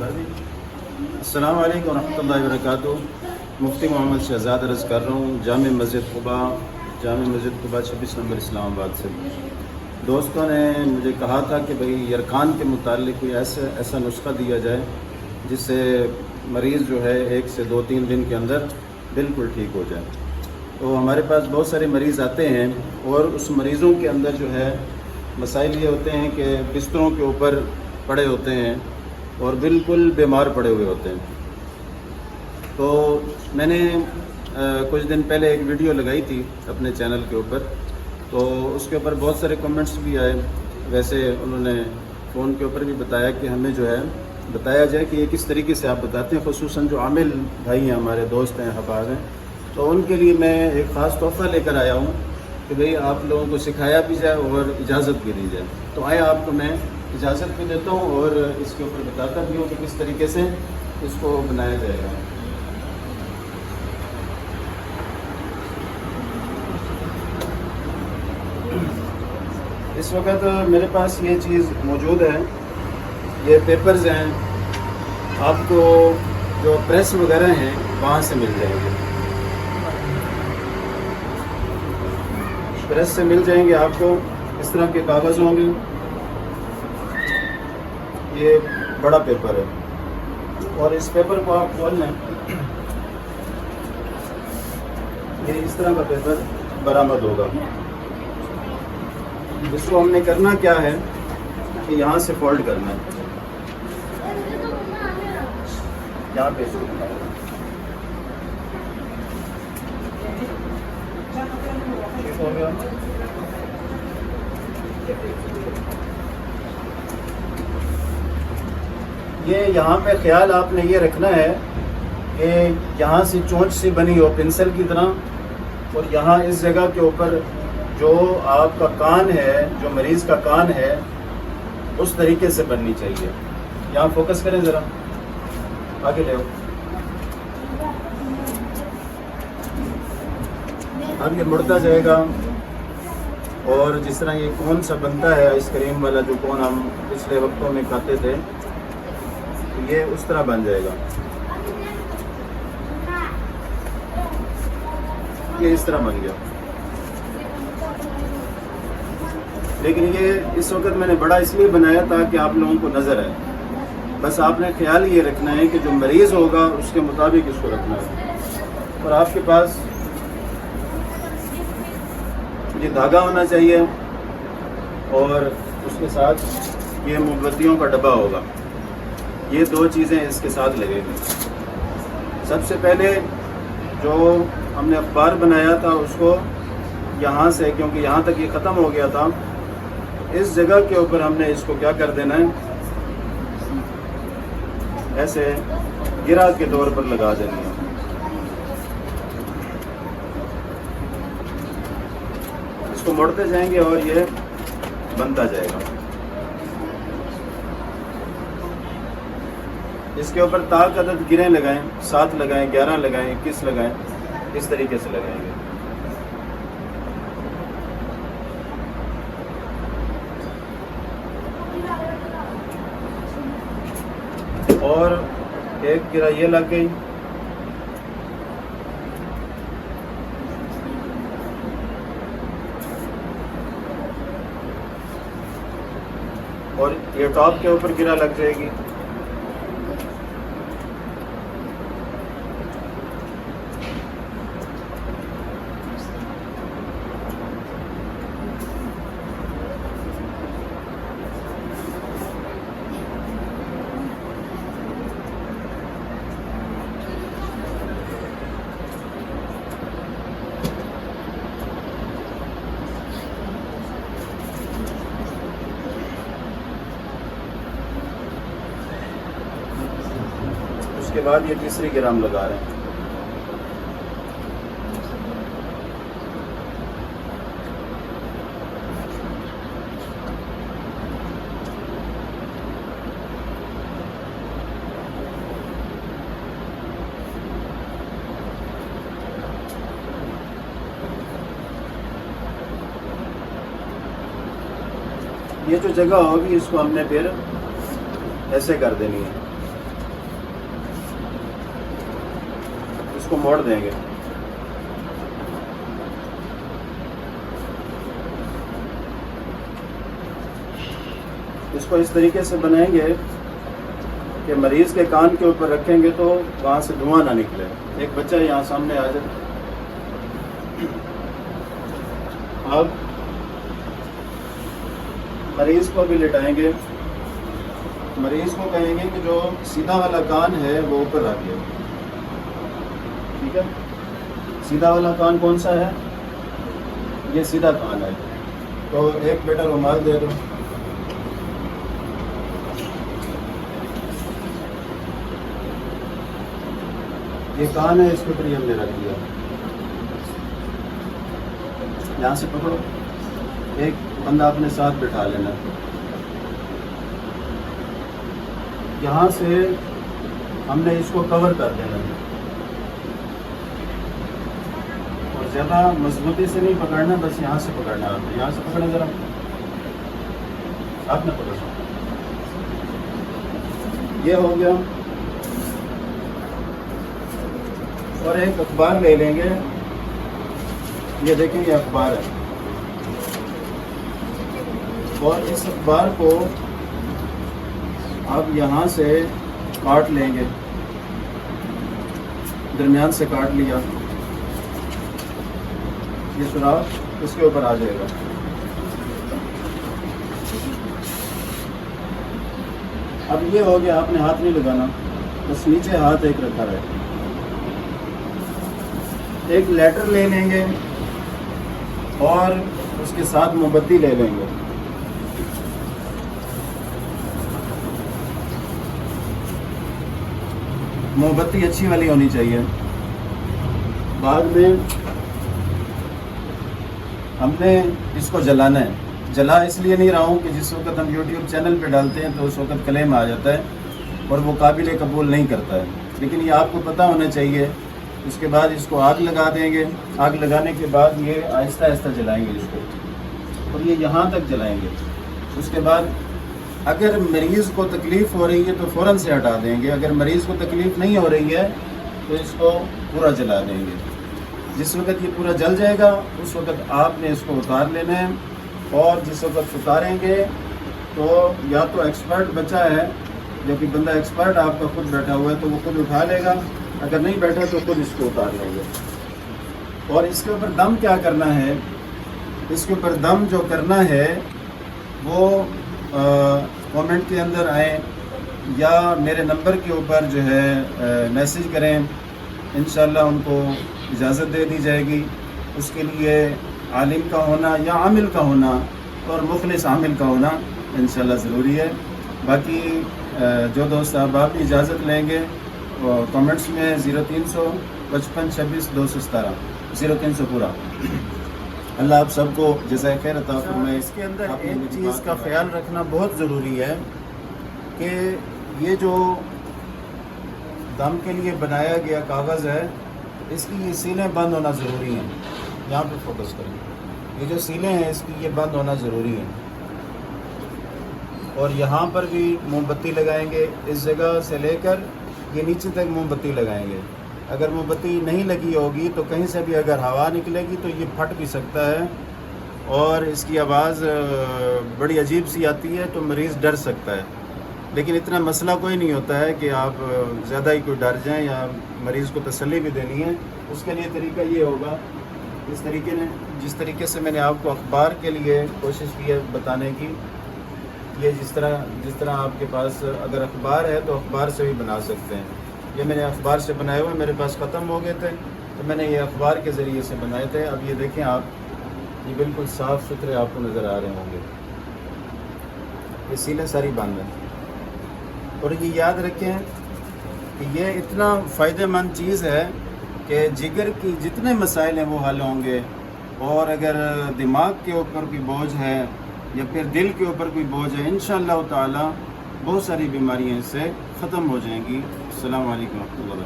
السلام علیکم ورحمۃ اللہ وبرکاتہ۔ مفتی محمد شہزاد عرض کر رہا ہوں جامع مسجد قباء 26 نمبر اسلام آباد سے۔ دوستوں نے مجھے کہا تھا کہ بھئی یرکان کے متعلق کوئی ایسا نسخہ دیا جائے جس سے مریض جو ہے 1 سے 2-3 دن کے اندر بالکل ٹھیک ہو جائے۔ تو ہمارے پاس بہت سارے مریض آتے ہیں اور اس مریضوں کے اندر جو ہے مسائل یہ ہوتے ہیں کہ بستروں کے اوپر پڑے ہوتے ہیں اور بالکل بیمار پڑے ہوئے ہوتے ہیں۔ تو میں نے کچھ دن پہلے ایک ویڈیو لگائی تھی اپنے چینل کے اوپر، تو اس کے اوپر بہت سارے کمنٹس بھی آئے۔ ویسے انہوں نے فون کے اوپر بھی بتایا کہ ہمیں جو ہے بتایا جائے کہ یہ کس طریقے سے آپ بتاتے ہیں، خصوصاً جو عامل بھائی ہیں، ہمارے دوست ہیں، احباب ہیں، تو ان کے لیے میں ایک خاص تحفہ لے کر آیا ہوں کہ بھئی آپ لوگوں کو سکھایا بھی جائے اور اجازت بھی دی جائے۔ تو آئے آپ کو میں اجازت بھی دیتا ہوں اور اس کے اوپر بتاتا بھی ہوں کہ کس طریقے سے اس کو بنایا جائے گا۔ اس وقت میرے پاس یہ چیز موجود ہے، یہ پیپرز ہیں، آپ کو جو پریس وغیرہ ہیں وہاں سے مل جائیں گے، پریس سے مل جائیں گے آپ کو۔ اس طرح کے کاغذ ہوں گے، یہ بڑا پیپر ہے اور اس پیپر کو آپ کھول لیں، یہ اس طرح کا پیپر برآمد ہوگا۔ اس کو ہم نے کرنا کیا ہے کہ یہاں سے فولڈ کرنا ہے، یہاں پہ ٹھیک ہو گیا۔ یہ یہاں پہ خیال آپ نے یہ رکھنا ہے کہ یہاں سے چونچ سی بنی ہو پنسل کی طرح، اور یہاں اس جگہ کے اوپر جو آپ کا کان ہے، جو مریض کا کان ہے، اس طریقے سے بننی چاہیے۔ یہاں فوکس کریں ذرا، آگے لے آگے مڑتا جائے گا، اور جس طرح یہ کون سا بنتا ہے آئس کریم والا، جو کون ہم پچھلے وقتوں میں کھاتے تھے، یہ اس طرح بن جائے گا۔ یہ اس طرح بن گیا، لیکن یہ اس وقت میں نے بڑا اس لیے بنایا تاکہ آپ لوگوں کو نظر آئے۔ بس آپ نے خیال یہ رکھنا ہے کہ جو مریض ہوگا اس کے مطابق اس کو رکھنا ہے، اور آپ کے پاس یہ دھاگا ہونا چاہیے اور اس کے ساتھ یہ موم بتیوں کا ڈبہ ہوگا۔ یہ 2 چیزیں اس کے ساتھ لگیں گی۔ سب سے پہلے جو ہم نے اخبار بنایا تھا اس کو یہاں سے، کیونکہ یہاں تک یہ ختم ہو گیا تھا، اس جگہ کے اوپر ہم نے اس کو کیا کر دینا ہے، ایسے گرا کے طور پر لگا دینی ہے۔ اس کو موڑتے جائیں گے اور یہ بنتا جائے گا۔ اس کے اوپر تاک عدد گریں لگائیں، 7 لگائیں، 11 لگائیں، 21 لگائیں، اس طریقے سے لگائیں گے۔ اور ایک گرہ یہ لگ گئی، اور یہ ٹاپ کے اوپر گرہ لگ جائے گی۔ اس کے بعد یہ تیسری گرہ ہم لگا رہے ہیں۔ یہ جو جگہ ہوگی اس کو ہم نے پھر ایسے کر دینی ہے، کو موڑ دیں گے. اس کو اس طریقے سے بنائیں گے کہ مریض کے کان کے اوپر رکھیں گے تو وہاں سے دھواں نہ نکلے. ایک بچہ یہاں سامنے آ جائے. اب مریض کو بھی لٹائیں گے. مریض کو کہیں گے کہ جو سیدھا والا کان ہے وہ اوپر رکھیے. ٹھیک ہے؟ سیدھا والا کان کون سا ہے؟ یہ سیدھا کان ہے. تو ایک بیٹا رومال دے دو. یہ کان ہے, اس کے اوپر ہم نے رکھ دیا. یہاں سے پکڑو. ایک بندہ اپنے ساتھ بٹھا لینا. یہاں سے ہم نے اس کو کور کر دینا ہے اور زیادہ مضبوطی سے نہیں پکڑنا, بس یہاں سے پکڑنا ہے. آپ یہاں سے پکڑیں ذرا. آپ نے پکڑنا. یہ ہو گیا. اور ایک اخبار لے لیں گے. یہ دیکھیں یہ اخبار ہے, اور اس اخبار کو آپ یہاں سے کاٹ لیں گے. درمیان سے کاٹ لیا. یہ سوراخ اس کے اوپر آ جائے گا. اب یہ ہو گیا. آپ نے ہاتھ نہیں لگانا, بس نیچے ہاتھ ایک رکھا رہے. ایک لیٹر لے لیں گے اور اس کے ساتھ موم بتی لے لیں گے. موم بتی اچھی والی ہونی چاہیے. بعد میں ہم نے اس کو جلانا ہے. جلا اس لیے نہیں رہا ہوں کہ جس وقت ہم یوٹیوب چینل پہ ڈالتے ہیں تو اس وقت کلیم آ جاتا ہے اور وہ قابل قبول نہیں کرتا ہے. لیکن یہ آپ کو پتہ ہونا چاہیے. اس کے بعد اس کو آگ لگا دیں گے. آگ لگانے کے بعد یہ آہستہ آہستہ جلائیں گے اس کو, اور یہ یہاں تک جلائیں گے. اس کے بعد اگر مریض کو تکلیف ہو رہی ہے تو فوراً سے ہٹا دیں گے. اگر مریض کو تکلیف نہیں ہو رہی ہے تو اس کو پورا جلا دیں گے. جس وقت یہ پورا جل جائے گا اس وقت آپ نے اس کو اتار لینا ہے. اور جس وقت اتاریں گے تو یا تو ایکسپرٹ بچہ ہے, جو کہ بندہ ایکسپرٹ آپ کا خود بیٹھا ہوا ہے, تو وہ خود اٹھا لے گا. اگر نہیں بیٹھا تو خود اس کو اتار لیں گے. اور اس کے اوپر دم کیا کرنا ہے؟ اس کے اوپر دم جو کرنا ہے وہ کامنٹ کے اندر آئیں یا میرے نمبر کے اوپر جو ہے میسیج کریں. انشاءاللہ ان کو اجازت دے دی جائے گی. اس کے لیے عالم کا ہونا یا عامل کا ہونا اور مخلص عامل کا ہونا انشاءاللہ ضروری ہے. باقی جو دوست احباب بھی اجازت لیں گے کامنٹس میں 0300 55 26 217 0300 پورا. اللہ آپ سب کو جزائے خیر عطا فرمائے. اس کے اندر ایک چیز کا خیال رکھنا بہت ضروری ہے کہ یہ جو دم کے لیے بنایا گیا کاغذ ہے, اس کی یہ سیلیں بند ہونا ضروری ہیں. یہاں پہ فوکس کریں. یہ جو سیلیں ہیں اس کی یہ بند ہونا ضروری ہے. اور یہاں پر بھی موم بتی لگائیں گے. اس جگہ سے لے کر یہ نیچے تک موم بتی لگائیں گے. اگر موم بتی نہیں لگی ہوگی تو کہیں سے بھی اگر ہوا نکلے گی تو یہ پھٹ بھی سکتا ہے اور اس کی آواز بڑی عجیب سی آتی ہے, تو مریض ڈر سکتا ہے. لیکن اتنا مسئلہ کوئی نہیں ہوتا ہے کہ آپ زیادہ ہی کوئی ڈر جائیں یا مریض کو تسلی بھی دینی ہے. اس کے لیے طریقہ یہ ہوگا, جس طریقے سے میں نے آپ کو اخبار کے لیے کوشش کی ہے بتانے کی, یہ جس طرح آپ کے پاس اگر اخبار ہے تو اخبار سے بھی بنا سکتے ہیں. یہ میں نے اخبار سے بنائے ہوئے, میرے پاس ختم ہو گئے تھے تو میں نے یہ اخبار کے ذریعے سے بنائے تھے. اب یہ دیکھیں آپ, یہ بالکل صاف ستھرے آپ کو نظر آ رہے ہوں گے. یہ سیلیں ساری بند ہیں. اور یہ یاد رکھیں کہ یہ اتنا فائدہ مند چیز ہے کہ جگر کی جتنے مسائل ہیں وہ حل ہوں گے. اور اگر دماغ کے اوپر کوئی بوجھ ہے یا پھر دل کے اوپر کوئی بوجھ ہے, انشاءاللہ تعالی بہت ساری بیماریاں اس سے ختم ہو جائیں گی. السلام علیکم و رحمۃ اللہ.